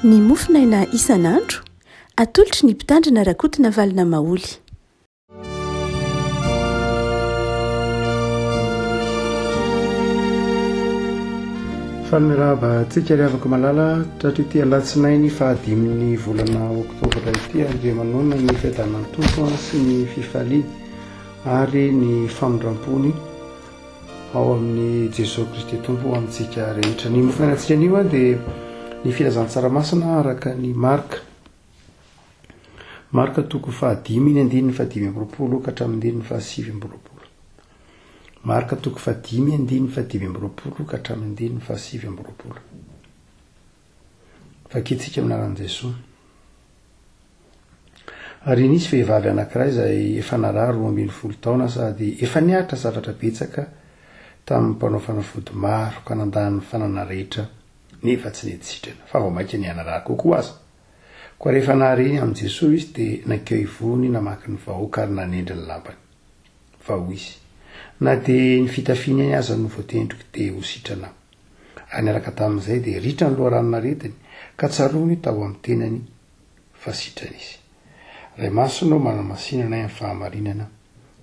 ny mofinaina isan'andro atolotry ny mpitandrina rakotina valina maoly. Falmiraba tsika riavaka malala tatrity alatsinainy fahadimin'ny volana oktobra ity andre manona ny fiadanany tompo sy ny fifaliana ary ny famondram-pony ao amin'ny Jesosy Kristy tompo amintsika rehetra. Ny mofinainantsika anio dia ny filazantsaramasina araka ny marka toko fahadimy ny andininy fahadimy ambiroapolo ka hatramin'ny fahasivy ambiroapolo. Marka toko fahadimy andininy fahadimy ambiroapolo ka hatramin'ny andininy fahasivy ambiroapolo. Fakitsika aminaran'i Jesosy. Ary nisy vehivavy anankiray izay efa narà 12 taona sady efa niatra zavatra betsaka tamin'ny mpanao fanafody maro ka nandany fanana rehetra nefa tsy nedisitrana fa vao mainka ny anarà kokoa aza. Koa rehefa nahareny amin'i Jesosy izy dia nankeo ivony namaky ny vahoaka ary nanendry ny lambany. Fa hoy izy, na dia ny fitafiana ihany aza no voatendriko dia ho sitrana. Ary niaraka tamin'izay dia ritra ny loharanon-aretiny ka tsarony tao amin'ny tenany fa sitrana izy. Ray masonao manamasinana amin'ny fahamarinana,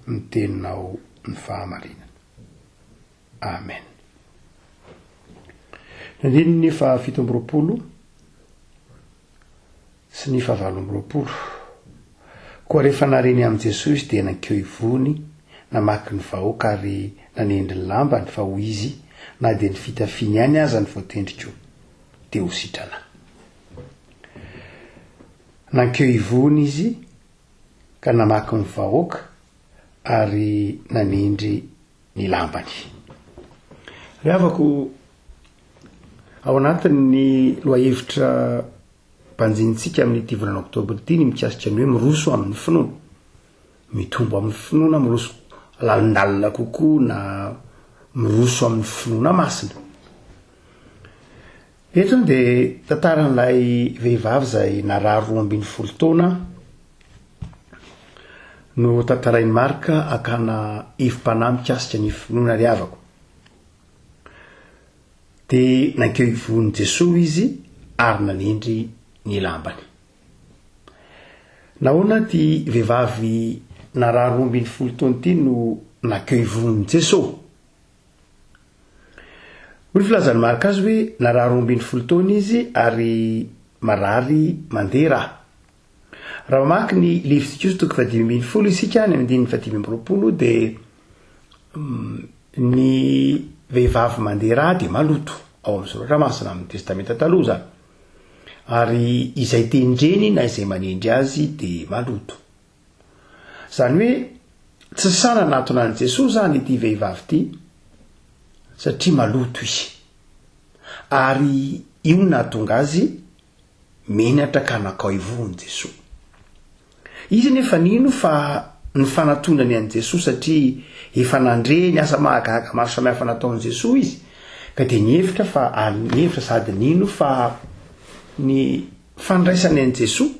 miteninao ny fahamarinana. Amen. Nandininy fa 17 sy ny fa 18. Koa rehefa nahareny amin'i Jesosy dia nankeo ivony namaky ny vahoaka ary nanendry ny lambany fa hoy izy, na dia ny fitafiana ihany aza ny voatendriko dia ho sitrana. Nankeo ivony izy ka namaky ny vahoaka ary nanendry ny lambany. Riavako ao anatin'ny lohahevitra mpanjinitsika amin'ity volana oktobra ity ny mikasika ny hoe miroso amin'ny finoana, mitombo amin'ny finoana, miroso lalindalina kokoa na miroso amin'ny finoana masina. Eto dia tantaran'ilay vehivavy izay narà 12 taona no tantarain'ny Marka akana hevim-panahy mikasika ny finoana riavako. Dia nankeo ivony Jesosy izy ary nanendry ny lambany. Nahoana ty vehivavy narà 12 taona ity no nankeo ivony Jesosy? Hoy filazan'ny Marka azy hoe narà 12 taona izy ary marary mandeha rà. Raha mamaky ny livre toko 5:10 isika ny andininy 5:20 dia ny vehivavy mandeha rà dia maloto ao amin'ny soratra masina amin'ny testamenta taloha zany. Ary izay tendreny na izay manendry azy dia maloto. Zany hoe tsy sana natona an'i Jesosy zany ity vehivavy ity satria maloto izy. Ary io nahatonga azy menatra ka nakao ivony Jesosy. Izy nefa nino fa ny fanatonany an'i Jesosy satria efa nandre ny asa mahagaga maro samihafa nataon'i Jesosy izy ka dia nievitra sady nino fa ny fandraisany an'i Jesosy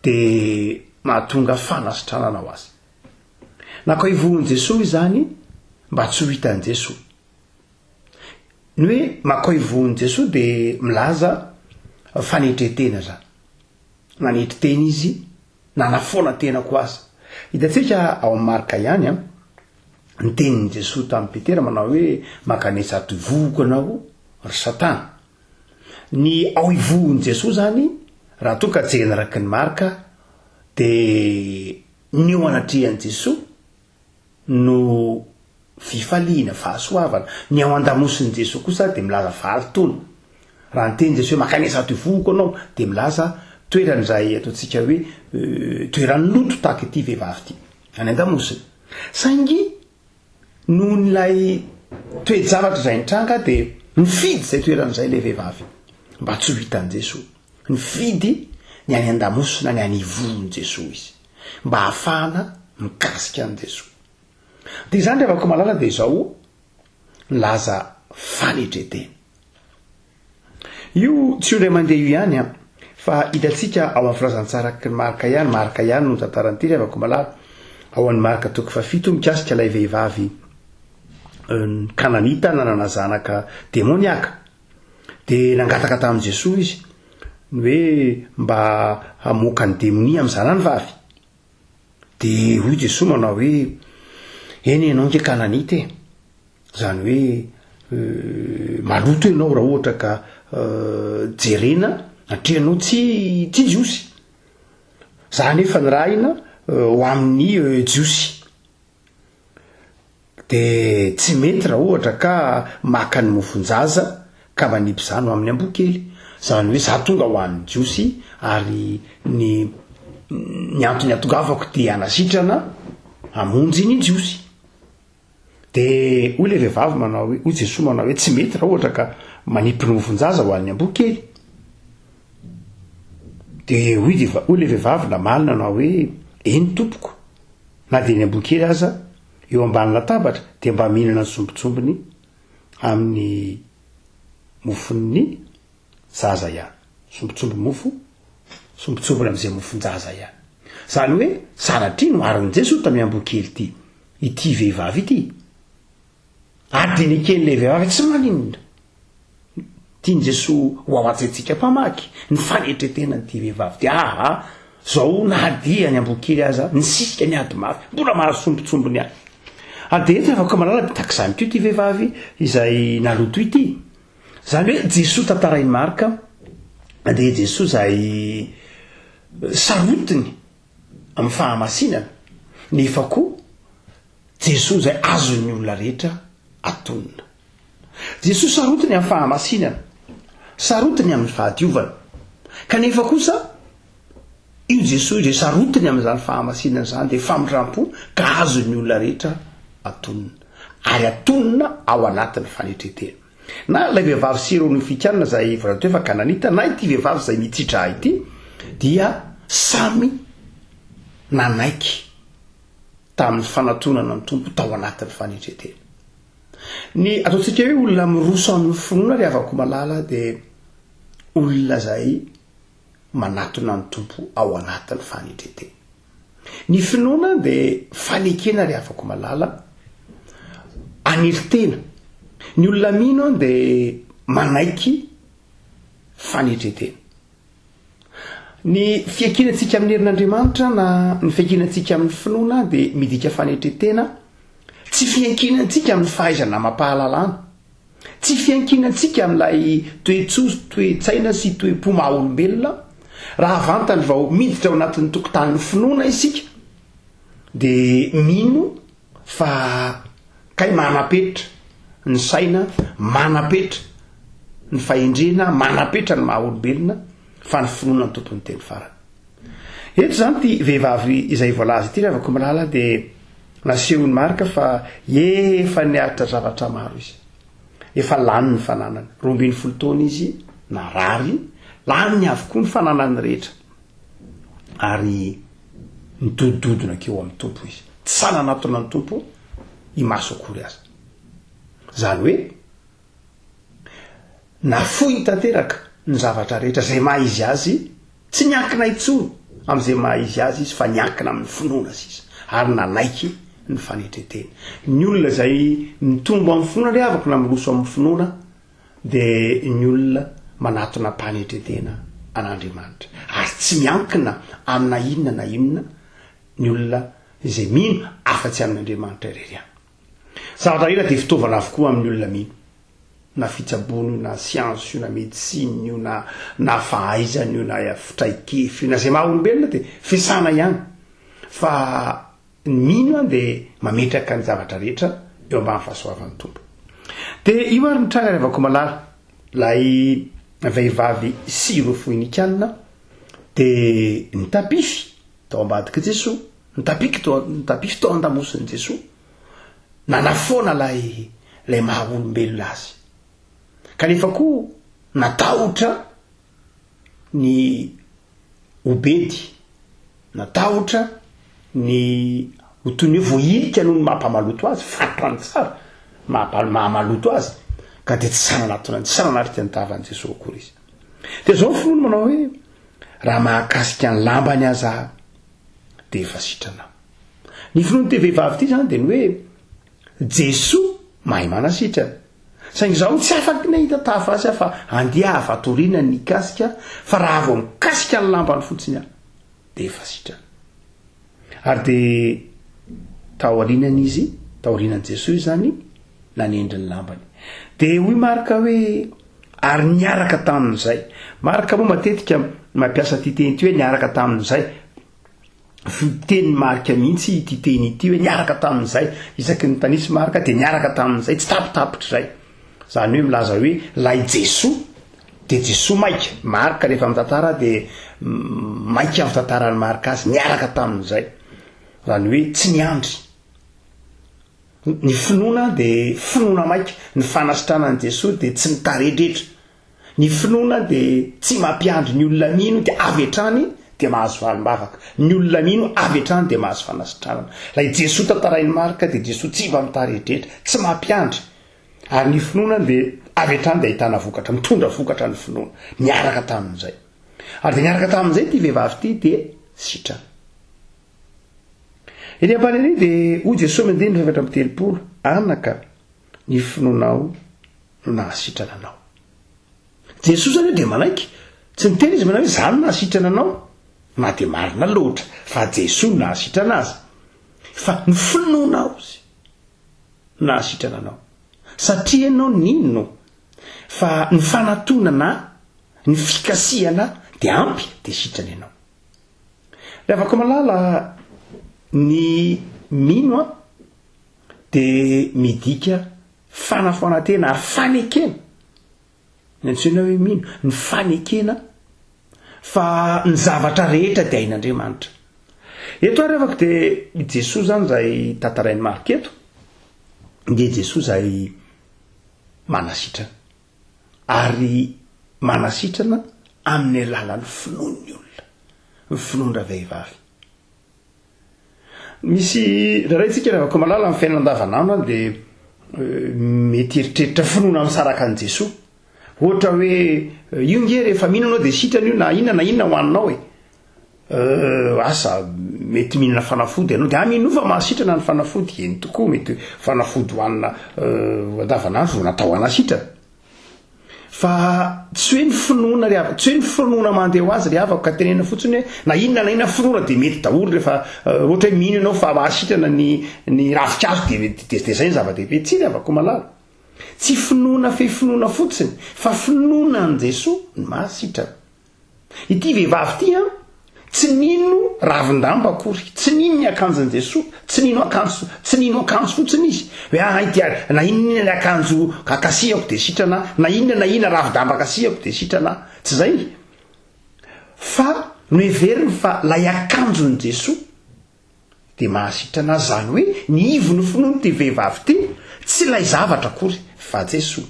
dia mahatonga fanasitranana ho azy. Nakao ivony Jesosy zany mba tsy ho hitan'i Jesosy. Ny hoe makao ivony Jesosy dia milaza fanetretena zany. Nanetry tena izy, nanafoana tena koa azy. Hitantsika ao amin'ny Marka ihany ny tenin'i Jesosy tamin'ny Petera manao hoe makanesa ato ivoko anao ry Satana. Ny ao ivony Jesosy zany raha toa ka jerena araky ny Marka dia ny eo anatrehan'i Jesosy no fifaliana, fahasoavana. Ny ao andamosin'i Jesosy kosa dia milaza valin-taona. Raha ny teny Jesosy hoe makanesa ato ivoko anao dia milaza toeran'izay ataontsika hoe toeran'ny loto tahaka ity vehivavy ity any an-damosiny. Saingy noho n'ilay toe-javatra izay nitranga dia nifidy izay toeran'izay ilay vehivavy mba tsy ho hitan'i Jesosy. Nifidy ny any an-damosina ny any ivony Jesosy izy mba hahafahana mikasika an'i Jesosy. Dia izany riavako malala dia izao nilaza fanetretena. Io tsy indray mandeha io ihany fa hitantsika ao amin'ny filazantsara Marka ihany no tantaran'ity riavako malala. Ao amin'ny Marka toko 7 mikasika ilay vehivavy Kananita nanana zanaka demoniaka. Dia nangataka tamin'i Jesosy izy ny hoe mba hamoaka ny demonia am'zana ny vavy. De hoy Jesosy manao hoe eny ianao nke kananita e, zany hoe maloto ianao raha ohatra ka jerena atreanao tsy jiosy. Zany efa ny rahina ho amin'ny jiosy. De tsy mety raha ohatra ka maka ny mofonjaza ka manipy zany ho amin'ny ambokely. Zany hoe za tonga ho an'ny jiosy ary ny antony atongavako de anasitrana hamonjy ny jiosy. De hoy le vehivavy manao hoe, hoy Jesosy manao hoe tsy mety raha ohatra ka manipy ny mofonjaza ho an'ny ambokely. De hoy le vehivavy la malina anao hoe eny tompoko, na de ny ambokely aza eo ambany latabatra de mba mihinana ny sombitsombiny amin'ny mofon'ny zaza ihany. Sombitsombiny mofo, sombitsombiny am'izay mofonjaza ihany. Zany hoe sanatria no arin'i Jesosy tamin'ny ambokely ity vehivavy ity. Adiniken'le vehivavy tsy maninona. Tiany Jesosy ho ao atsettsika mpamaky ny fanetretena nyity vehivavy ty. Zao nahadia ny ambokely aza nisisika ny ady mafy, mbola mahazo sombitsombiny ihany. De ety afaka malala bitak'izany teo ty vehivavy izay naloto ity. Zany hoe Jesosy tantarainy marika, de Jesosy zay sarotiny amin'ny fahamasinana, nefa koa Jesosy zay azon'ny olona rehetra atonina. Jesosy sarotiny amin'ny fahamasinana, sarotiny amin'ny fahadiovana, kanefa kosa io Jesosy zay sarotiny amin'izany fahamasinana zany de famindrampo ka azon'ny olona rehetra atonina, ary atonina ao anatin'ny fanetretena. Na ilay vehivavy Syro-Nifikanina zay volateo fa kananita, na ity vehivavy zay mitsitra ity, dia samy nanaiky tamin'ny fanatonana ny tompo tao anatin'ny fanetretena. Ny ataontsika hoe olona miroso amin'ny finoana ry avako malala de olona zay manatona ny tompo ao anatin'ny fanetretena. Ny finoana de fanekena ry avako malala, aniritena. Ny olona mino de manaiky fanetretena. Ny fiankinantsika amin'ny herin'Andriamanitra na ny fiankinantsika amin'ny finoana de midika fanetretena, tsy fiankinantsika amin'ny fahaizana mampahalalana, tsy fiankinantsika amin'ilay toe-tsaina sy toe-po maha-olombelona. Raha vantany vao miditra ao anatin'ny tokotanin'ny finoana isika de mino fa kay manapetra ny saina, manapetra ny fahendrena, manapetra ny maha-olombelona, fa ny finoana ny tompony teny farany. Eto zany ty vehivavy izay voalaza ity rehefa malala de nasehony marika fa efa niaritra zavatra maro izy, efa lany ny fananany. 12 taona izy narary, lany avokoa ny fananany rehetra, ary nidododona keo amin'ny tompo izy, tsy sananatona ny tompo imaso akory azy. Zany hoe nafoy tanteraka ny zavatra rehetra zay maha izy azy, tsy niankina intsony am'izay maha izy azy izy, fa niankina amin'ny finoana izy, ary nanaiky ny fanetretena. Ny olona zay mitombo amin'ny finoana re avako na miroso amin'ny finoana de ny olona manatona mpanetretena an'Andriamanitra, ary tsy miankina amina inona na inona ny olona izay mino afa-tsy amin'Andriamanitra irery. Zavatra ila de fitaovana avokoa amin'ny olona mino, na fitsabony io, na siansy io, na medisiny io, na fahaizana io, na fitraikefy io, na zay maha-olombelona de fiasana ihany. Fa ny mino de mametraka ny zavatra rehetra eo ambany fahasoavan'ny tompo. De io ary ny tranga rehefa malala lay vehivavy Syro-Nifikanina de nitapify tao ambadiky Jesosy, nitapify tao an-damosiny Jesosy, nanafoana lay maha-olombelona azy. Kanefa koa natahotra ny obedy, natahotra ny otony hoe voailika noho ny mampamaloto azy, fantany tsara mahamaloto azy, ka de tsy sananaritra ny tavan'i Jesosy akory izy. De zao ny finoana manao hoe raha mahakasika ny lambany aza de efa sitrana. Ny finoana te vehivavy ity zany de ny hoe Jesosy mahay manasitrana. saingy zaho tsy afaky nahita tafasy fa andeha avatoriana ny kasika fa raha vo mikasika ny lambany fotsiny de efa sitrana ary de taorinan izy taorinan Jesosy zany nanendry ny lambany de hoy marika hoe ary niaraka tamin'izay marika moa matetika mampiasa ty teny ty hoe niaraka tamin'izay teny marika mihitsy ty teny ity hoe niaraka tamin'izay isaky ny tanisy marika de niaraka tamin'izay tsy tapitapitra zay zany hoe milaza hoe lay Jesosy de Jesosy maika marika rehefa mitantara de maika avy tantarany marika azy niaraka tamin'izay zany hoe tsy niandry ny finoana de finoana maika ny fanasitranan'i Jesosy de tsy mitaredretra ny finoana de tsy mampiandry ny olona mino de avy hatrany de mahazo valim-bavaka ny olona mino avy hatrany de mahazo fanasitranana lay Jesosy tantarainy marika de Jesosy tsy mba mitaredretra tsy mampiandry ary ny finoana de avy hatrany de ahitana vokatra mitondra vokatra ny finoana niaraka tamin'izay ary de niaraka tamin'izay ty vehivavy ty de sitrana eny ambaniny de hoy Jesosy mandeha ny 7:30 anaka ny finoanao no nahasitrana anao Jesosy zany de manaiky tsy miteny izy manao hoe zany nahasitrana anao na de marina loatra fa Jesosy nahasitrana azy fa ny finoanao izy nahasitrana anao satria ianao ninno fa ny fanatonana ny fikasiana de ampy de sitrana ianao le afaka malala ny mino de midika fanafonatena ary fanekena ny antsena hoe mino ny fanekena fa ny zavatra rehetra de ain'Andriamanitra eto ary afaka de Jesosy zany zay tantarainy marika eto de Jesosy zay manasitrana ary manasitrana amin'ny alalan'ny finoan'ny olona ny finoana vehivavy misy rahaitsika rehefa ko malala amin'ny fiainana andavanandro de mety eritreritra finoana misaraka an' Jesosy ohatra hoe io nge rehefa mihinana anao de sitrana io na inona hoaninao asa mety mihinana fanafody ianao de mino fa mahasitrana ny fanafody eny tokoa mety fanafody hoanina andavanandro natao hanasitrana fa tsy hoe ny finoana rehefa tsy hoe ny finoana mandeha ho azy rehefa ka tenena fotsiny hoe na inona finoana de mety daholo rehefa ohatra hoe mino ianao fa mahasitrana ny ravikazo de zay ny zava-dehibe tsy rehefa malala tsy finoana finoana fotsiny fa finoana an' Jesosy ny mahasitrana ity vehivavy ty tsy nino ravindamba akory tsy nino ny akanjon' Jesosy tsy nino akanjo fotsiny izy hoe ity na inona ny akanjo kakasiako de sitrana na inona ravidamba kasihako de sitrana tsy zay fa no heveriny fa lay akanjon' Jesosy de mahasitrana zany hoe ny ivony finoany ty vehivavy ty tsy lay zavatra akory fa Jesosy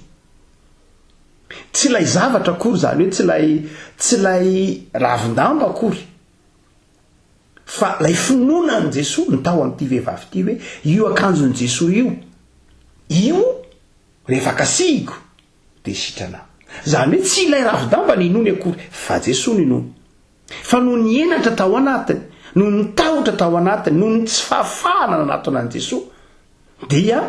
tsy lay zavatra akory zany hoe tsy lay ravindamba akory fa lay finoana an' Jesosy ny tao amin'ity vehivavy ty hoe io akanjon' Jesosy io rehefa kasihiko de sitrana zany hoe tsy lay ravidamba ny inony akory fa Jesosy ny inony fa no ny enatra tao anatiny no ny tahotra tao anatiny no ny tsy fahafahana nanatona an' Jesosy dia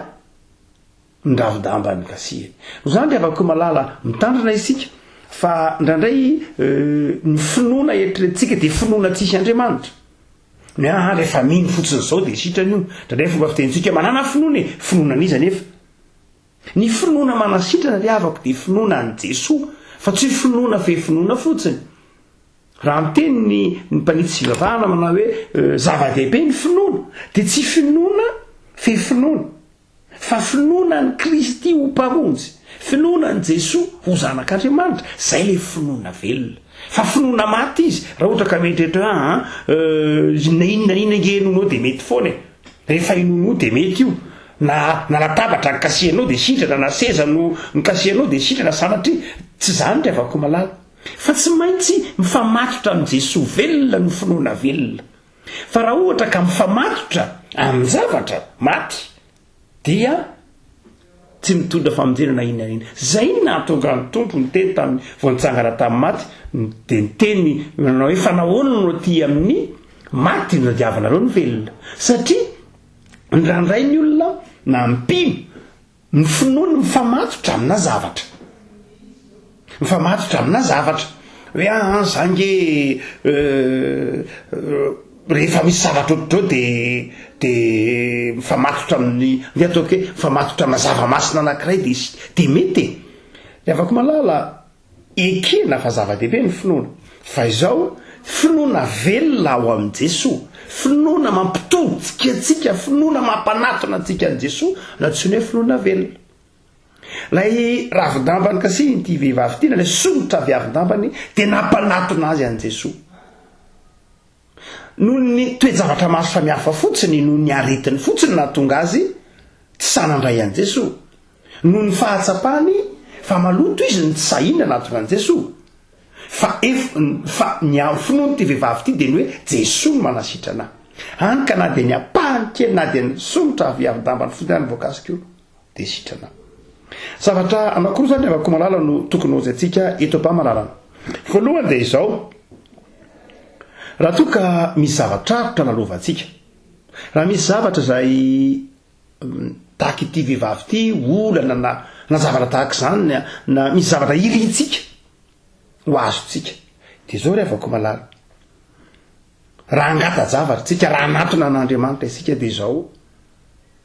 ny ravidamba ny kasihany zany rehefa ko malala mitandrina isika fa ndraindray ny finoana eritreretintsika de finoana tsisy Andriamanitra rehefa mino fotsiny zao de sitrany io ndraindray fomba fitentsika manana finoana an'iza nefa ny finoana manasitrana re avako de finoana an' Jesosy fa tsy finoana finoana fotsiny raha miteny ny mpanitsy fivavahana manao hoe zava-dehibe ny finoana de tsy finoana finoana fa finoana ny Kristy ho mpamonjy finoana an' Jesosy ho zanak'Andriamanitra zay le finoana velona fa finoana maty izy raha ohatra ka metrehtra na inona ngenonao de mety foana rehefa inonao de mety io na latabatra ny kasihanao de sitrana na seza no ny kasihanao de sitrana sanatria tsy zany rehefa ko malala fa tsy maintsy mifamatotra am' Jesosy velona no finoana velona fa raha ohatra ka mifamatotra amin'ny zavatra maty dia tsy mitondra famonjenana inona zay nahatonga ny tompo ny teny tamin'ny voanitsangana tamin'ny maty de nyteny nanao hoe fanahoana no ty amin'ny maty no diavanareo ny velona satria ndraindray ny olona na mpino ny finoana mifamatotra amina zavatra, mifamatotra amina zavatra hoe zange rehefa misy zavatra ohatrao de mifamatotra amin'ny ataoko hoe mifamatotra amina zava-masina anankiray de mety de afaka malala ekena fa zava-dehibe ny finoana. Fa izao finoana velona ao amin'i Jesoa, finoana mampitodika antsika, finoana mampanatona antsika an' Jesoa na tsy hoe finoana velona. Lay ravin-dambany kasi ity vehivavy ity na lay somotra viavin-dambany de nampanatona azy an' Jesoa. Noho ny toe-javatra maro samihafa fotsiny, noho ny aretiny fotsiny nahatonga azy tsy sanandray an' Jesoa. Noho ny fahatsapany fa maloto izy ny tsy sahina nahatonga an' Jesoa. Fa ny finoany ty vehivavy ity de ny hoe Jesoa no manasitra anahy. Hany ka na de ny apahany kely na de ny somotra viavin-dambany fotsiny any voakasika io de sitra anahy. Zavatra anankiroa zany avako malala no tokony ozy atsika eto am-pamalalana. Voalohany de izao, raha toa ka misy zavatraritra lalovantsika, raha misy zavatra zay tahaky ity vehivavy ity olana na zavatra tahaka izany na misy zavatra irintsika ho azontsika de zao re avako malala, raha angata-javatra tsika, raha anatona an'Andriamanitra isika de zao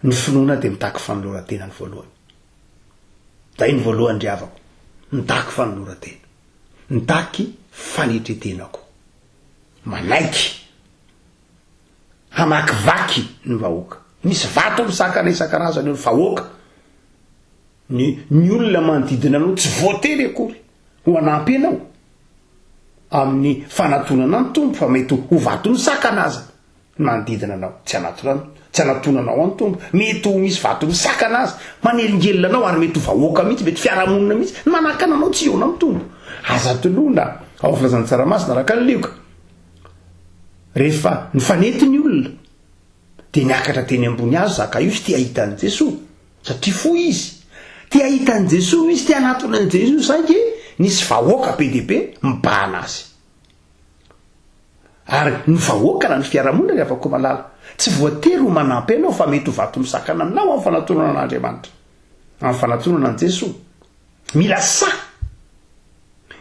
ny finoana de mitaky fanoloran-tena ny voalohany. Da iny voalohany ry havako, mitaky fanoloran-tena, mitaky fanetretenako, manaiky hamakivaky ny vahoaka. Misy vato misakana isan-karazany ny vahoaka, ny olona manodidina anao tsy voatery akory ho anampy anao amin'ny fanatonana ny tombo, fa mety ho vato misakana aza manodidina anao, tsy anatonanao any tombo, mety ho misy vato misakana azy manelingelina anao ary mety ho vahoaka mihitsy, mety fiarahamonina mihitsy manakana anao tsy eona amin'ny tombo. Aza toloana ao filazan'ny tsaramasina araka ny lioka, rehefa ny fanety ny olona de niakatra teny ambony azo Zakaiosy tia hitan'i Jesoa, satria fo izy tia hitan'i Jesoa, izy tia anatona an'i Jesoa saingy nisy vahoaka be dehibe mibahana azy. Ary ny vahoaka na ny fiarahamonina rehefa koa malala tsy voatery ho manampy anao, fa mety ho vato misakana anao amin'ny fanatonana an'Andriamanitra, amin'ny fanatonana an' Jesoa. Mila sa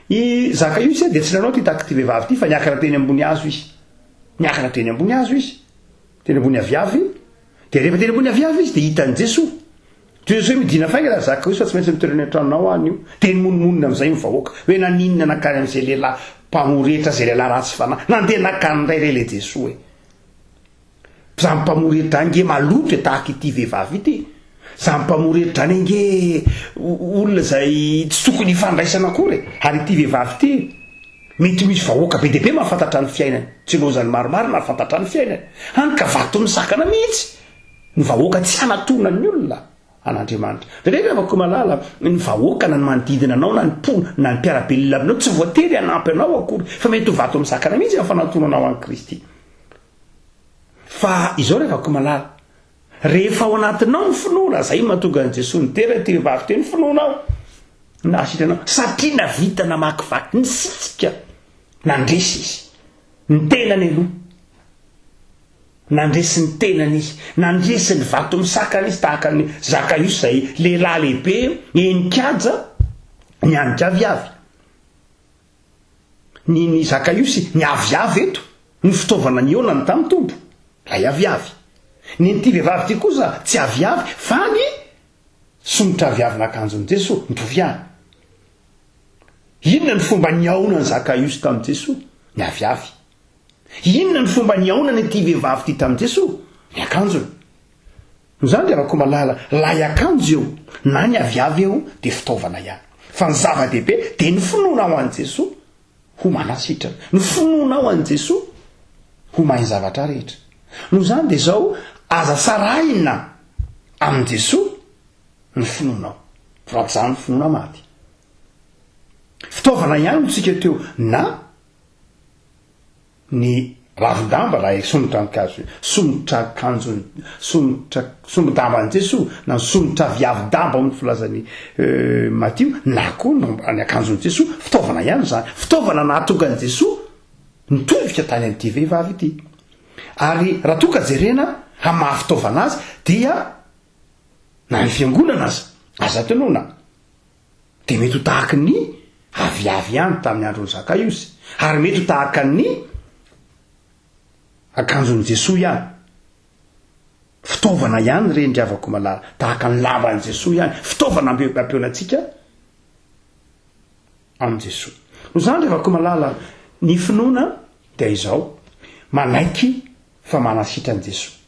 i Zakaiosy de tsy nanao ty taky ty vehivavy ty, fa niakatra teny ambony hazo izy, niakatra teny ambony hazo izy, teny ambony aviavy, de rehefa teny ambony aviavy izy de hitan'i Jesoa. Jesoa midina faingana Zakaiosy fa tsy maintsy mitoerana an-tranonao any io, teny monimonina amin'izay mivahoaka hoe naninona nakany amin'izay lehilahy mpamoretra, zay lehilahy ratsy fanahy, nandeha nakany ray le Jesoa e. Za mpamoretra ange maloto tahaky ity vehivavy ity, za mpamoretra any ange olona zay tsy tokony hifandraisana akory, ary ity vehivavy ity mety misy vahoaka be dehibe mahafantatra ny fiainany, tsy lozany maromaro na fantatra ny fiainany, hany ka vato misakana mihitsy ny vahoaka tsy anatona ny olona an'Andriamanitra. Rehefa avako malala ny vahoaka na ny manodidina anao na ny pona na ny mpiarabelona aminao tsy voatery hanampy anao akory, fa mety ho vato misakana mihitsy amin'ny fanatonanao an'i Kristy. Fa izao rehefa avako malala, rehefa ao anatinao ny finoana, zay mahatonga an'i Jesoa nitera ty vehivavy teny finoanao na sitranao, satria navita namakivaky ny sitsika nandresy izy ny tenany aloha, nandresy ny tenany izy, nandresy ny vato misakana izy tahaka ny Zakaiosy zay lehilahy lehibe enikaja ny anikaviavy. Ny Zakaiosy ny aviavy eto ny fitaovana ny eonany tamin'ny tombo, lay aviavy. Ny ty vehivavy ty kosa tsy aviavy fa ny somotra aviavina akanjon'i Jesoa, mitoviany. Inona ny fomba niaonany Zakaiosy tamin'i Jesoa? Ny aviavy. Inona ny fomba niaonany ty vehivavy ty tamin'i Jesoa? Ny akanjony. Zany de avako malala, lay akanjo eo na ny aviavy eo de fitaovana ihany. Fa ny zava-dehibe de ny finoana ao an'i Jesoa ho manasitrana, ny finoana ao an'i Jesoa ho mahay zavatra rehetra. Noho zany de zao aza sarahina amin' Jesoa ny finoanao, frak'izany finoana maty. Fitaovana ihany no tsika teo, na ny ravin-damba raha somotra ankazo, somotra akanjo, sombon-damba an'i Jesoa na somotra viavin-damba amin'ny filazany Matio, na koa ny akanjon'i Jesoa, fitaovana ihany zany, fitaovana nahatonga an'i Jesoa nitovika tany amin'ity vehivavy ity. Ary raha toa ka jerena hamafitaovana azy dia na ny fiangonana aza aza tonona de mety ho tahaka ny aviavy ihany tamin'ny androny Zakaiosy ary mety ho tahaka ny akanjon'i Jesoa ihany fitaovana ihany reny dravako malala tahaka ny lamban'i Jesoa ihany fitaovana ampeonatsika amin'i Jesoa no zany dravako malala ny finoana dia izao manaiky fa manasitrani Jesoa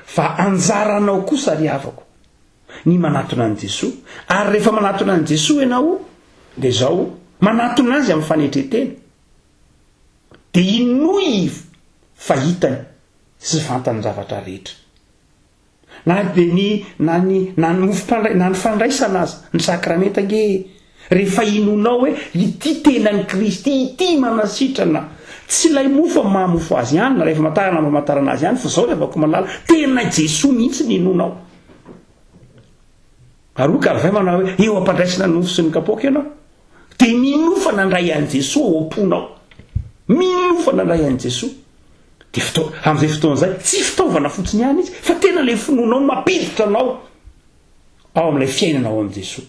fa anjaranao kosa ry havako ny manatona an Jesoa ary rehefa manatona an Jesoa ianao dia izao manatona azy amin'ny fanetretena dia inoy fahitany sy fantany zavatra rehetra na dia na ny fandraisana azy ny sakramenta nge rehefa inonao hoe ity tenan'i Kristy ity manasitrana tsy ilay mofo mahamofo azy ihany na rehefa matarana azy ihany fa zao rehefa malala tena Jesoa mihitsy ny inonao ary ka avy manao hoe eo ampandraisana nofo sy ny kapoaka ianao dia minofa nandray an Jesoa ao am-ponao minofa nandray an Jesoa dia amin'izay fotoan'izay tsy fitaovana fotsiny ihany izy fa tena ilay finoanao mampiditra anao ao amin'ilay fiainanao amin'i Jesoa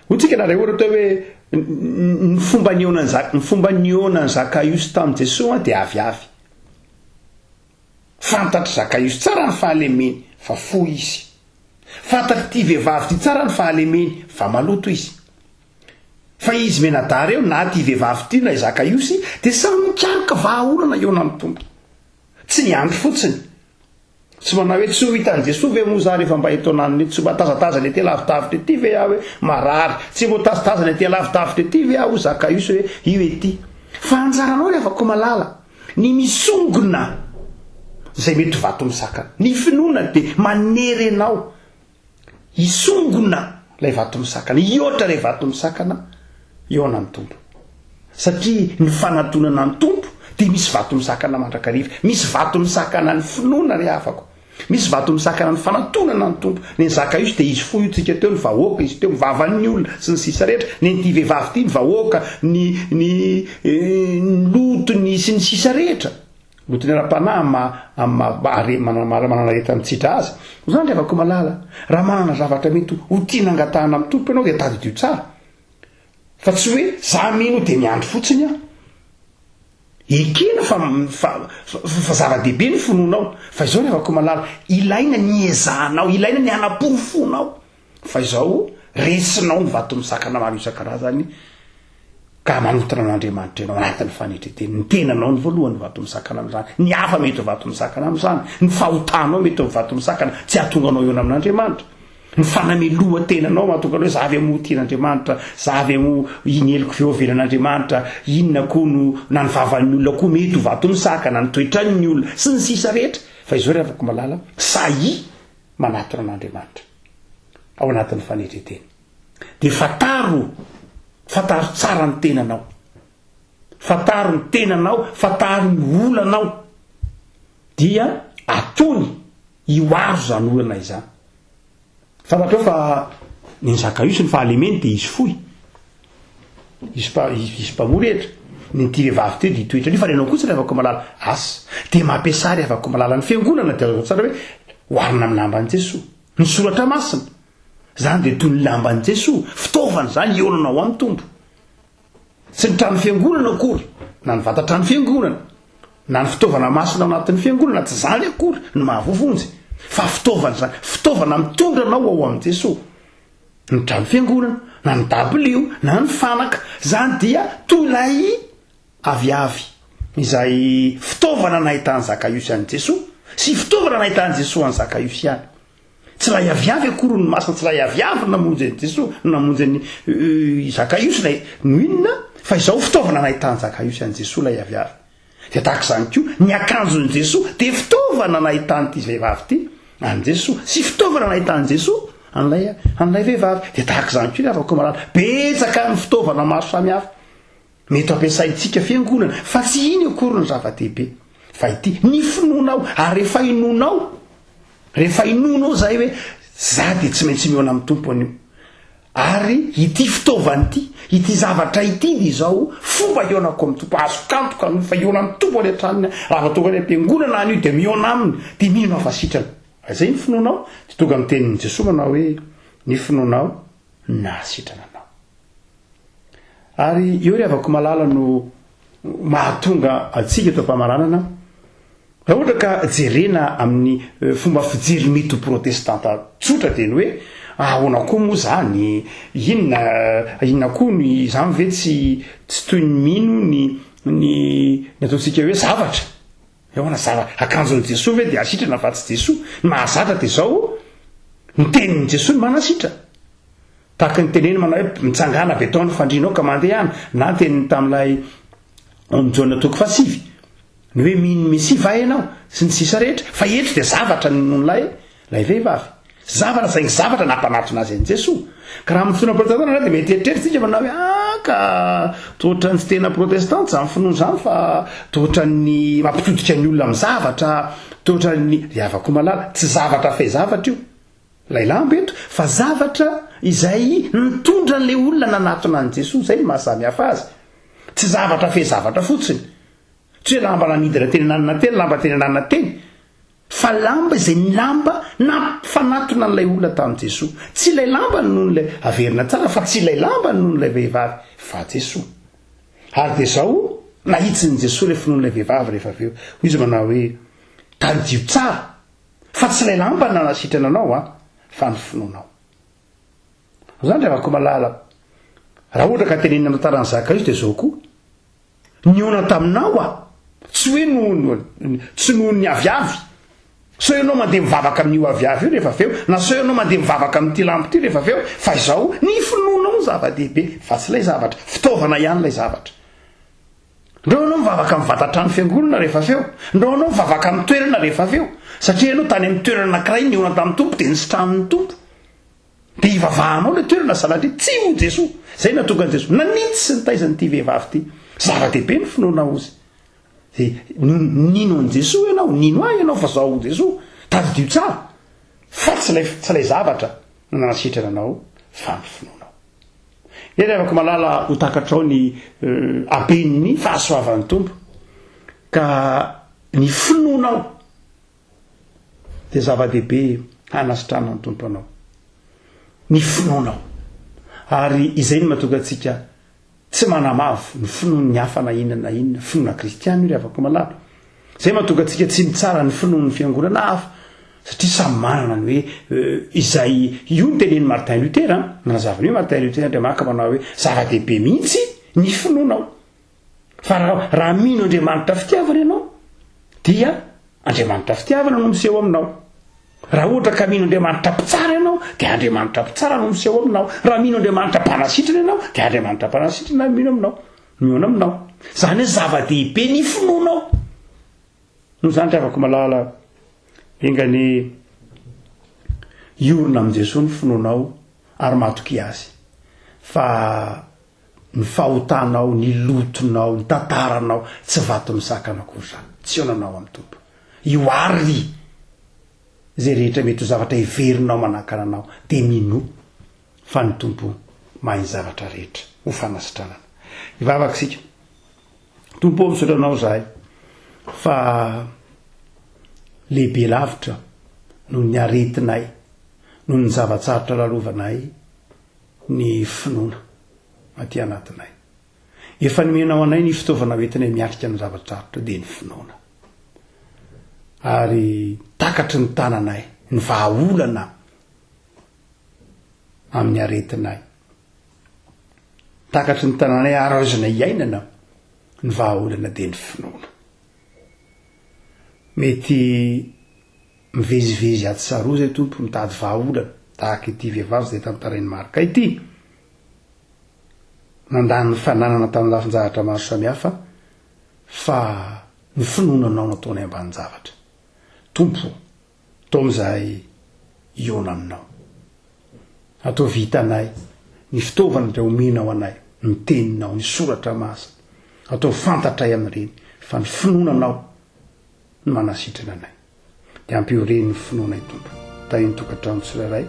hotsika na ray ohatra hoe ny fomba niona ny Zakaiosy tamin'i Jesoa dia aviavy fantatry Zakaiosy tsara ny fahalemeny fa fo izy fantatry ty vehivavy ty tsara ny fahalemeny fa maloto izy fa izy menadara eo na ty vehivavy ty na Zakaiosy dia samy mikaroka vahaolana eo na mitombo tsy ny andro fotsiny tsy manao hoe tsy ho hitan'i Jesoa ve moa za rehefa mba etonanony tsy mba tazatazany ety lavidavitra ety ve aho hoe marary tsy mbo tazatazany ety lavidavitra ety ve aho Zakaiosy hoe io ety fa anjaranao rehefako malala ny misongona zay mety vato misakana ny finoana dia manery anao isongona lay vato misakana iotra lay vato misakana eo ana ny tompo satria ny fanatonana ny tompo dia misy vato misakana mandrakariva misy vato misakana ny finoana ry afako misy vato misakana ny fanatonana ny tompo ny Zakaiosy dia izy fo itsika teo ny vahoaka izy teo mivavany olona sy ny sisa rehetra ny ty vehivavy ty ny vahoaka ny lotony sy ny sisa rehetra lotony ara-panahy mananareta mitsitra azy zany rehefako malala raha manana zavatra mety ho tiana angatahana amin'ny tompo ianao dia tadidio tsara fa tsy hoe za mino dia miandro fotsiny aho ekena fa zava-dehibe ny finoanao fa izao rehefako malala ilaina ny ezahanao ilaina ny anam-porofonao fa izao resinao ny vato misakana maro isan-karazany ka manotana an'Andriamanitra ianao anatin'ny fanetreteny ny tenanao ny voalohany vato misakana amin'izany ny hafa mety vato misakana amin'izany ny fahotanao mety vato misakana tsy ahatonganao eo amin'Andriamanitra ny fanameloa tenanao mahatonga hoe zavy amo tian'Andriamanitra zavy amo iny eloko feovelan'Andriamanitra inona koa no na ny vavan'ny olona koa mety ho vato misakana ny toetran'ny olona sy ny sisa rehetra fa izao rehefako malala sahy manatona an'Andriamanitra ao anatin'ny fanetreteny dia fataro tsara ny tenanao fataro ny tenanao fataro ny olanao dia atony ioaro zany olana izany fantatrao fa ny Zakaiosy ny fahalemeny dia izy foy izy mpamorehetra ny ty vehivavy teo dia toetra fa renao kosa rehefako malala asa dia mampiasa rehefako malala ny fiangonana dia azao tsara hoe hoarina amin'ny lamban'i Jesoa ny soratra masina zany dia toy ny lamban'i Jesoa fitaovana zany ionanao amin'ny tombo sy ny trano fiangonana akory na ny vatatrano fiangonana na ny fitaovana masina ao anatin'ny fiangonana tsy zany akory ny mahavovonjy fa fitaovana zany fitaovana mitondra anao ao amin'i Jesoa ny trano fiangonana na ny dabilio na ny fanaka zany dia toy ilay aviavy izay fitaovana nahitany Zakaiosy an'i Jesoa sy fitaovana nahitany Jesoa an'i Zakaiosy ihany tsy lay aviavy akory ny masina tsy lay aviavy namonjy an'i Jesoa namonjy an'i Zakaiosy no inona fa izao fitaovana nahitany Zakaiosy an'i Jesoa lay aviavy dia tahaka izany koa ny akanjon'i Jesoa dia fitaovana nahitany ity vehivavy ity an'i Jesoa sy fitaovana nahitany Jesoa an'ilay vehivavy dia tahaka izany koa afaka malala betsaka ny fitaovana maro samihafa mety ampiasaintsika fiangonana fa tsy iny akory ny zava-dehibe fa ity ny finoanao ary rehefa inonao zay hoe za dia tsy maintsy miona amin'ny tompo anio ary ity fitaovana ity zavatra ity dia izao fomba ionako amin'ny tompo azo kantoka fa iona amin'ny tompo any an-tranony raha tonga any am-piangonana anio dia miona aminy dia mino afasitrana zay ny finoanao ty tonga amin'ny tenin'ny Jesosy manao hoe ny finoanao nahasitrana anao. Ary eo ry avako malala no mahatonga atsika to mpamaranana raha ohatra ka jerena amin'ny fomba fijery mito protestanta tsotra de ny hoe ahoana koa moa zany inona koa ny zany ve tsy toy ny mino ny ataontsika hoe zavatra ahoana akanjon'i Jesosy ve de asitrana fa tsy Jesosy mahazatra de zao ny tenin'ny Jesosy ny manasitra tahaka ny teneny manao hoe mitsangana be tao ny fandrinao ka mandehana na teniny tam'ilay Jaona toko fasivy ny hoe mino Mesia va ianao sy ny sisa rehetra fa eto de zavatra non'lay vehivavy zavatra zay ny zavatra nampanatona azy an'i Jesosy ka raha amin'ny finoana protestanta de mety eritreretritsika manao hoe ka tohatra ny tsy tena protestanta zany finoana zany fa tohatra ny mampitodika ny olona amin'ny zavatra tohatra ny riavako malala tsy zavatra fe zavatra io lay lamba eto fa zavatra izay nitondra an'le olona nanatona an'i Jesosy zay ny mahasamihafa azy tsy zavatra fe zavatra fotsiny tsy hoe lamba nanidina teny nanana teny lamba teny nanana teny fa lamba izay ny lamba fanatona an'ilay olona tamin'i Jesosy tsy ilay lamba noho n'lay averina tsara fa tsy ilay lamba noho n'lay vehivavy fa Jesosy. Ary de zao nahitsiny Jesosy le finoan'ilay vehivavy rehefa aveo izy manao hoe tadidio tsara fa tsy ilay lamba nanasitrana anao fa ny finoanao. Zany rehefa ko malala raha ohatra ka tenenina amin'ny taran'ny Zakarias de zao koa niona taminao tsy hoe tsy noho ny aviavy so ianao mandeha mivavaka amin'io aviavy io rehefa aveo na so ianao mandeha mivavaka amin'ity lampo ty rehefa aveo fa izao ny finoanao zava-dehibe fa tsy ilay zavatra fitaovana ihany ilay zavatra. Ndreo anao mivavaka amin'ny vatatrano fiangonana rehefa aveo ndreo anao mivavaka amin'ny toerana rehefa aveo satria ianao tany amin'ny toerana anankiray niona tamin'ny tompo de nisotramin'ny tompo de ivavahanao le toerana salatria tsy ho Jesosy zay natonga an'i Jesosy nanitsy sy nitaizan'ity vehivavy ty zava-dehibe ny finoanao ozy de nino an' Jesosy ianao nino ahy ianao fa zao Jesosy tadidio tsara fa tsy lay zavatra nanasitrana anao fa ny finoanao. Eny afaka malala ho takatrao ny aben'ny fahasoavan'ny tompo ka ny finoanao de zava-dehibe hanasitrana ny tompo anao ny finoanao ary izay ny mahatonga atsika tsy manamavo ny finoan'ny hafa na inona finoana kristiana io ry avako malala zay mahatonga atsika tsy mitsara ny finoan'ny fiangonana hafa satria samy manana ny hoe izay io ny teneny Martin Luther nanazavany hoe Martin Luther Andriamanitra manao hoe zava-dehibe mihitsy ny finoanao fa raha mino Andriamanitra fitiavana ianao dia Andriamanitra fitiavana no miseho aminao. Raha ohatra ka mino Andriamanitra mpitsara ianao de Andriamanitra mpitsara no miseho aminao. Raha mino Andriamanitra mpanasitrana ianao de Andriamanitra mpanasitrana miona aminao. Zany hoe zava-dehibe ny finoanao. Noho zany rehefa malala engany iorona amin'i Jesosy ny finoanao ary matoky azy fa ny fahotanao ny lotonao ny tantaranao tsy vato misakana akory zany tsy onanao amin'ny tompo io ary zay rehetra mety ho zavatra iverinao manakananao de mino fa ny tompo mahay zavatra rehetra ho fanasitranana. Ivavaka sika tompo misotranao zahay fa lehibe lavitra noho ny aretinay noho ny zavatsarotra lalovanay ny finoana aty anatinay efa nomenao anay ny fitaovana hoentinay miatrika amin'ny zavatsarotra de ny finoana ary takatry ny tananay ny vahaolana amin'ny aretinay takatry ny tananay arazonay iainana ny vahaolana de ny finoana. Mety mivezivezy aty saroa zay tompo mitady vahaolana tahaka ity vehivavy zay tantarainy Marika ity nandany fananana tamin'ny lafin-javatra maro samihafa fa ny finoananao nataonay ambany zavatra tompo atao am'izay iona aminao atao vitanay ny fitaovana dra omenao anay ny teninao ny soratra masina atao fantatray amin'ireny fa ny finoananao ny manasitrana anay de ampio-reny ny finoanay tompo tahio ny tokantrano tsirairay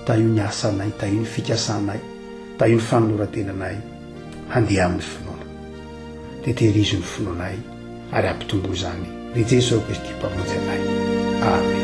tahio ny asanay tahio ny fikasanay tahio ny fanoloratenanay handeha amin'ny finoana de tehirizo ny finoanay ary ampitombo izany re Jesosy Kristy mpamonjy anay. Amen.